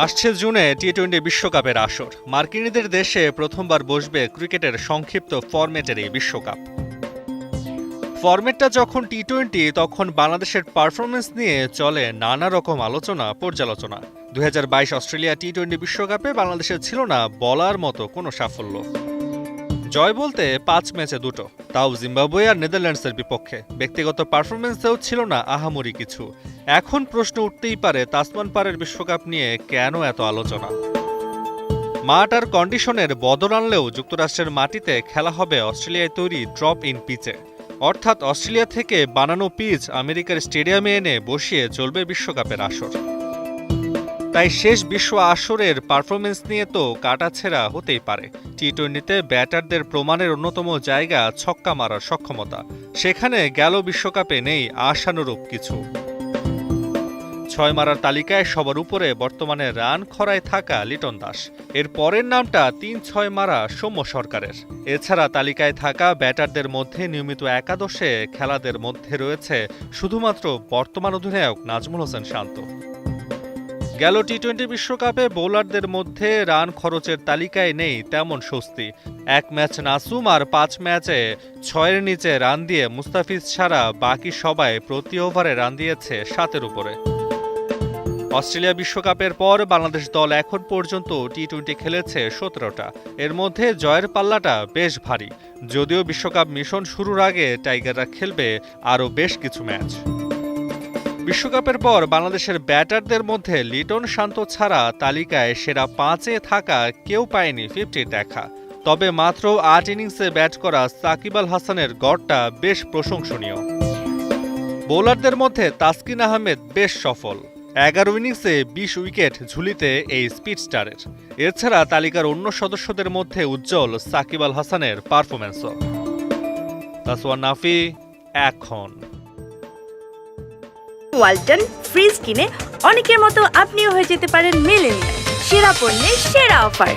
আসছে জুনে টি-20 বিশ্বকাপের আসর। মার্কিনীদের দেশে প্রথমবার বসবে ক্রিকেটের সংক্ষিপ্ত ফরম্যাটের এই বিশ্বকাপ। ফরম্যাটটা যখন টি-20, তখন বাংলাদেশের পারফরমেন্স নিয়ে চলে নানা রকম আলোচনা পর্যালোচনা। 2022 অস্ট্রেলিয়া টি-20 বিশ্বকাপে বাংলাদেশের ছিল না বলার মতো কোনো সাফল্য। জয় বলতে 5 ম্যাচে 2, তাও জিম্বাবুয়ে আর নেদারল্যান্ডসের বিপক্ষে। ব্যক্তিগত পারফরমেন্সেও ছিল না আহামরি কিছু। এখন প্রশ্ন উঠতেই পারে, তাসমান পারের বিশ্বকাপ নিয়ে কেন এত আলোচনা? মাঠ আর কন্ডিশনের বদল আনলেও যুক্তরাষ্ট্রের মাটিতে খেলা হবে অস্ট্রেলিয়ায় তৈরি ড্রপ ইন পিচে, অর্থাৎ অস্ট্রেলিয়া থেকে বানানো পিচ আমেরিকার স্টেডিয়ামে এনে বসিয়ে চলবে বিশ্বকাপের আসর। তাই শেষ বিশ্ব আসরের পারফরমেন্স নিয়ে তো কাটাছেঁড়া হতেই পারে। টি-20তে ব্যাটারদের প্রমাণের অন্যতম জায়গা ছক্কা মারার সক্ষমতা। সেখানে গেল বিশ্বকাপে নেই আশানুরূপ কিছু। 6 মারার তালিকায় সবার উপরে বর্তমানে রান খরায় থাকা লিটন দাস। এর পরের নামটা 3-6 মারা সৌম্য সরকারের। এছাড়া তালিকায় থাকা ব্যাটারদের মধ্যে নিয়মিত একাদশে খেলাদের মধ্যে রয়েছে শুধুমাত্র বর্তমান অধিনায়ক নাজমুল হোসেন শান্ত। গেল টি-20 বিশ্বকাপে বোলারদের মধ্যে রান খরচের তালিকায় নেই তেমন স্বস্তি। 1 ম্যাচ নাসুম আর 5 ম্যাচে 6-এর নিচে রান দিয়ে মুস্তাফিজ ছাড়া বাকি সবাই প্রতি ওভারে রান দিয়েছে 7-এর উপরে। অস্ট্রেলিয়া বিশ্বকাপের পর বাংলাদেশ দল এখন পর্যন্ত টি-20 খেলেছে 17টা। এর মধ্যে জয়ের পাল্লাটা বেশ ভারী। যদিও বিশ্বকাপ মিশন শুরুর আগে টাইগাররা খেলবে আরও বেশ কিছু ম্যাচ। বিশ্বকাপের পর বাংলাদেশের ব্যাটারদের মধ্যে লিটন শান্ত ছাড়া তালিকায় সেরা 5-এ থাকা কেউ পায়নি 50-র দেখা। তবে মাত্র 8 ইনিংসে ব্যাট করা সাকিব আল হাসানের গড়টা বেশ প্রশংসনীয়। বোলারদের মধ্যে তাসকিন আহমেদ বেশ সফল। 11 ইনিংসে 20 উইকেট ঝুলিতে এই স্পিডস্টারের। এছাড়া তালিকার অন্য সদস্যদের মধ্যে উজ্জ্বল সাকিব আল হাসানের পারফরম্যান্সও। তাসওয়ান নাফি, এখন। ওয়ালটন ফ্রিজ কিনে অনেকের মতো আপনিও হয়ে যেতে পারেন মিলেনিয়াল। সেরা পণ্যের সেরা অফার।